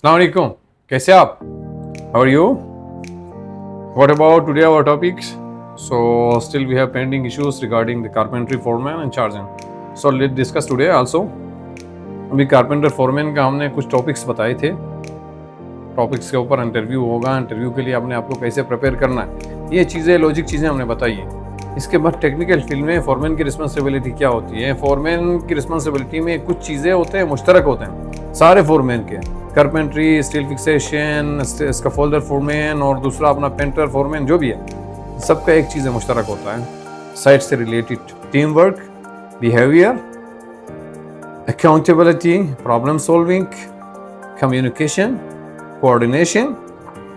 अस्सलाम वालेकुम, कैसे आप? How are you? What about today our topics? So still we have pending issues regarding the carpentry foreman and charging. So let's discuss today also. अभी carpenter foreman का हमने कुछ topics बताए थे। टॉपिक्स के ऊपर इंटरव्यू होगा, इंटरव्यू के लिए आपने आपको कैसे प्रिपेयर करना है, ये चीज़ें लॉजिक चीज़ें हमने बताई हैं। इसके बाद टेक्निकल फील्ड में फोरमैन की रिस्पॉन्सिबिलिटी क्या होती है। फोरमैन की रिस्पॉन्सिबिलिटी में कुछ चीज़ें होते हैं मुश्तरक होते हैं सारे फोरमैन के, carpentry, steel fixation, scaffolder foreman और दूसरा अपना पेंटर फोरमैन जो भी है, सबका एक चीज़ मुश्तरक होता है, साइट से related team work, behaviour, accountability, problem solving, communication, coordination.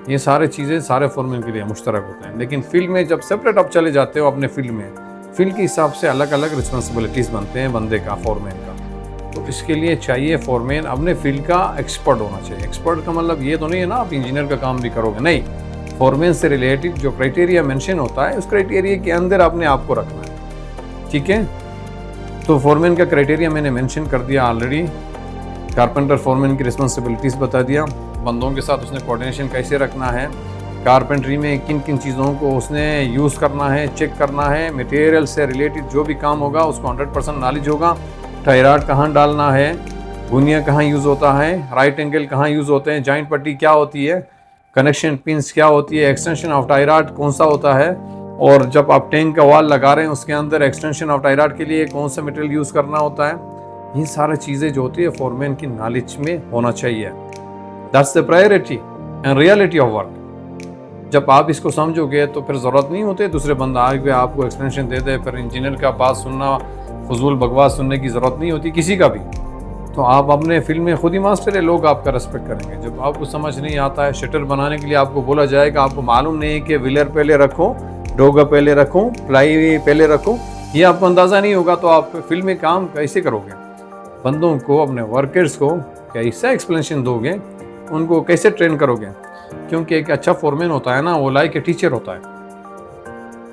ये सारे चीज़ें सारे फोरमैन के लिए मुश्तरक होते हैं। लेकिन फील्ड में जब सेपरेट आप चले जाते हो अपने फील्ड में, फील्ड के हिसाब से अलग अलग रिस्पॉन्सिबिलिटीज़ बनते हैं बंदे का, फोरमैन का। तो इसके लिए चाहिए फोरमैन अपने फील्ड का एक्सपर्ट होना चाहिए। एक्सपर्ट का मतलब ये तो नहीं है ना आप इंजीनियर का काम भी करोगे, नहीं। फोरमैन से रिलेटेड जो क्राइटेरिया मेंशन होता है उस क्राइटेरिया के अंदर अपने आप को रखना है, ठीक है। तो फोरमैन का क्राइटेरिया मैंने मेंशन कर दिया ऑलरेडी। कारपेंटर फोरमैन की रिस्पॉन्सिबिलिटीज़ बता दिया, बंदों के साथ उसने कोऑर्डिनेशन कैसे रखना है, कारपेंट्री में किन किन चीज़ों को उसने यूज़ करना है, चेक करना है, मटेरियल से रिलेटेड जो भी काम होगा उसको 100% नॉलेज होगा। टाई रॉड कहाँ डालना है, गुनिया कहाँ यूज़ होता है, राइट एंगल कहाँ यूज़ होते हैं, जॉइंट पट्टी क्या होती है, कनेक्शन पिंस क्या होती है, एक्सटेंशन ऑफ टाई रॉड कौन सा होता है, और जब आप टैंक का वॉल लगा रहे हैं उसके अंदर एक्सटेंशन ऑफ टाई रॉड के लिए कौन सा मटेरियल यूज़ करना होता है। ये सारी चीज़ें जो होती है फोरमैन की नॉलेज में होना चाहिए। That's the priority and reality of work. जब आप इसको समझोगे तो फिर ज़रूरत नहीं होती दूसरे बंदा आगे आपको एक्सटेंशन दे दे, फिर इंजीनियर का बात सुनना, फजूल बकवास सुनने की ज़रूरत नहीं होती किसी का भी। तो आप अपने फील्ड में खुद ही मास्टर है, लोग आपका रेस्पेक्ट करेंगे। जब आपको समझ नहीं आता है, शटर बनाने के लिए आपको बोला जाएगा, आपको मालूम नहीं है कि व्हीलर पहले रखो, डोगा पहले रखो, प्लाई पहले रखो, ये आपको अंदाज़ा नहीं होगा तो आप फील्ड में काम कैसे करोगे। बंदों को, अपने वर्कर्स को कैसा एक्सप्लेनेशन दोगे, उनको कैसे ट्रेन करोगे। क्योंकि एक अच्छा फोरमैन होता है ना, वो लाइक ए टीचर होता है।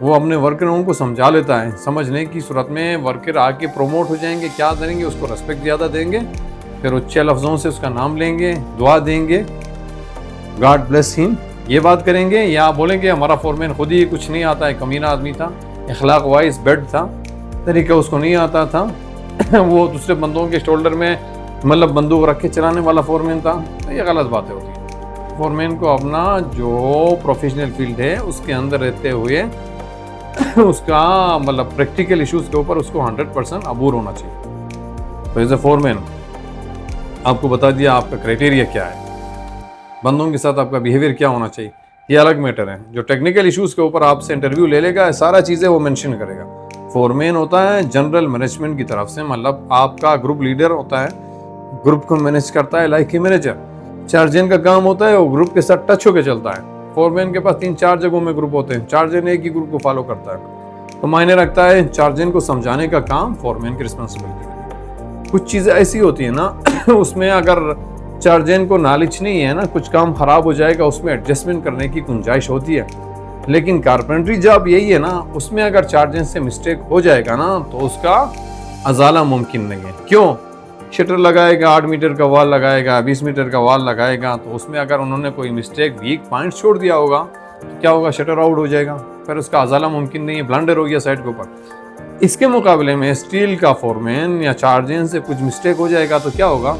वो अपने वर्करों को समझा लेता है, समझने की सूरत में वर्कर आके प्रमोट हो जाएंगे, क्या करेंगे, उसको रेस्पेक्ट ज़्यादा देंगे, फिर अच्छे लफ्ज़ों से उसका नाम लेंगे, दुआ देंगे, गॉड ब्लेस हिम, ये बात करेंगे। या बोलेंगे हमारा फोरमैन खुद ही कुछ नहीं आता है, कमीना आदमी था, अखलाक वाइज बेड था, तरीका उसको नहीं आता था वो दूसरे बंदों के शोल्डर में मतलब बंदूक रख के चलाने वाला फोरमैन था। तो ये गलत बातें होती हैं। फोरमैन को अपना जो प्रोफेशनल फील्ड है उसके अंदर रहते हुए उसका मतलब प्रैक्टिकल इश्यूज के ऊपर उसको 100% अबूर होना चाहिए। तो एज ए फोरमैन आपको बता दिया आपका क्राइटेरिया क्या है, बंदों के साथ आपका बिहेवियर क्या होना चाहिए, ये अलग मैटर है। जो टेक्निकल इश्यूज के ऊपर आपसे इंटरव्यू ले लेगा, सारा चीज़ें वो मेंशन करेगा। फोरमैन होता है जनरल मैनेजमेंट की तरफ से, मतलब आपका ग्रुप लीडर होता है, ग्रुप को मैनेज करता है लाइक ए मैनेजर। चार्जन का काम होता है वो ग्रुप के साथ टच होकर चलता है। फोरमैन के पास 3-4 जगहों में ग्रुप होते हैं, चार्जन एक ही ग्रुप को फॉलो करता है। तो मायने रखता है चार्जन को समझाने का काम फोरमैन की रिस्पॉन्सिबिलिटी है। कुछ चीज़ें ऐसी होती है ना उसमें अगर चार्जन को नॉलेज नहीं है ना, कुछ काम खराब हो जाएगा, उसमें एडजस्टमेंट करने की गुंजाइश होती है। लेकिन कारपेंट्री जॉब यही है ना, उसमें अगर चार्जन से मिस्टेक हो जाएगा ना तो उसका अजाला मुमकिन नहीं है। क्यों? शटर लगाएगा, 8 मीटर का वॉल लगाएगा, 20 मीटर का वॉल लगाएगा, तो उसमें अगर उन्होंने कोई मिस्टेक वीक पॉइंट छोड़ दिया होगा तो क्या होगा, शटर आउट हो जाएगा, फिर उसका अजाला मुमकिन नहीं है, ब्लंडर हो गया साइड के ऊपर। इसके मुकाबले में स्टील का फोरमैन या चार्जन से कुछ मिस्टेक हो जाएगा तो क्या होगा,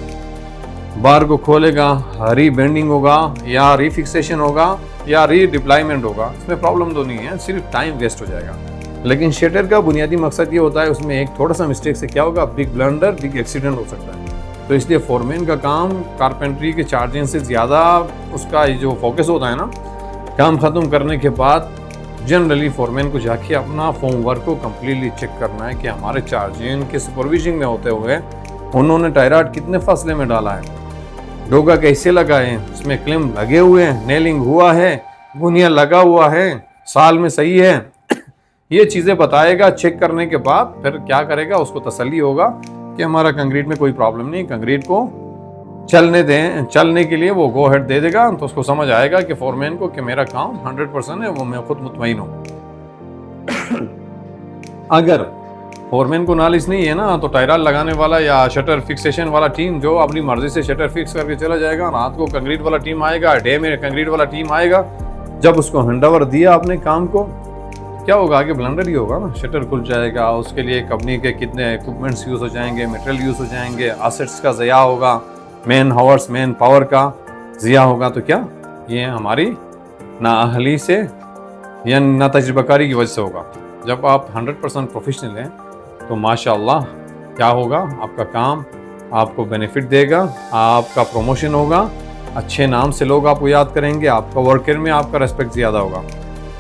बार को खोलेगा, री बेंडिंग होगा या रीफिक्सेशन होगा या री डिप्लॉयमेंट होगा, इसमें प्रॉब्लम तो नहीं है, सिर्फ टाइम वेस्ट हो जाएगा। लेकिन शटर का बुनियादी मकसद ये होता है, उसमें एक थोड़ा सा मिस्टेक से क्या होगा, बिग ब्लंडर, बिग एक्सीडेंट हो सकता है। तो इसलिए फोरमैन का काम कारपेंट्री के चार्जिंग से ज़्यादा उसका जो फोकस होता है ना, काम ख़त्म करने के बाद जनरली फोरमैन को जाके अपना फॉर्म वर्क को कम्प्लीटली चेक करना है कि हमारे चार्जिंग के सुपरविजन में होते हुए उन्होंने टाई रॉड कितने फासले में डाला है, डोगा कैसे लगाए हैं, उसमें क्लिम लगे हुए हैं, नेलिंग हुआ है, गुनिया लगा हुआ है, साल में सही है, ये चीज़ें बताएगा। चेक करने के बाद फिर क्या करेगा, उसको तसल्ली होगा कि हमारा कंक्रीट में कोई प्रॉब्लम नहीं, कंक्रीट को चलने दें, चलने के लिए वो गो हेड दे देगा। तो उसको समझ आएगा कि फोरमैन को कि मेरा काम 100% है, वो मैं खुद मुतमईन हूँ। अगर फोरमैन को नॉलेज नहीं है ना, तो टायराल लगाने वाला या शटर फिक्सेशन वाला टीम जो अपनी मर्जी से शटर फिक्स करके चला जाएगा, रात को कंक्रीट वाला टीम आएगा, डे में कंक्रीट वाला टीम आएगा। जब उसको हैंडओवर दिया आपने काम को, क्या होगा, आगे ब्लंडर ही होगा ना, शटर खुल जाएगा, उसके लिए कंपनी के कितने इक्विपमेंट्स यूज़ हो जाएंगे, मटेरियल यूज़ हो जाएंगे, एसेट्स का ज़िया होगा, मैन हावर्स मैन पावर का ज़िया होगा। तो क्या ये हमारी नाअहली से या ना तजुर्बाकारी की वजह से होगा। जब आप 100% प्रोफेशनल हैं तो माशाअल्लाह क्या होगा, आपका काम आपको बेनिफिट देगा, आपका प्रमोशन होगा, अच्छे नाम से लोग आपको याद करेंगे, आपका वर्कर में आपका रेस्पेक्ट ज़्यादा होगा।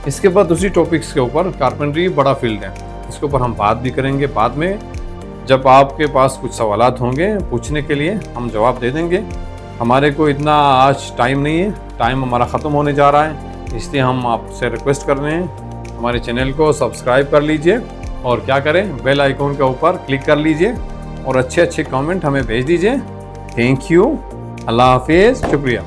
इसके बाद दूसरी टॉपिक्स के ऊपर, कारपेंट्री बड़ा फील्ड है, इसके ऊपर हम बात भी करेंगे बाद में। जब आपके पास कुछ सवालात होंगे पूछने के लिए हम जवाब दे देंगे। हमारे को इतना आज टाइम नहीं है, टाइम हमारा ख़त्म होने जा रहा है, इसलिए हम आपसे रिक्वेस्ट कर रहे हैं हमारे चैनल को सब्सक्राइब कर लीजिए और क्या करें, बेल आइकॉन के ऊपर क्लिक कर लीजिए और अच्छे अच्छे कमेंट हमें भेज दीजिए। थैंक यू, अल्लाह हाफिज़, शुक्रिया।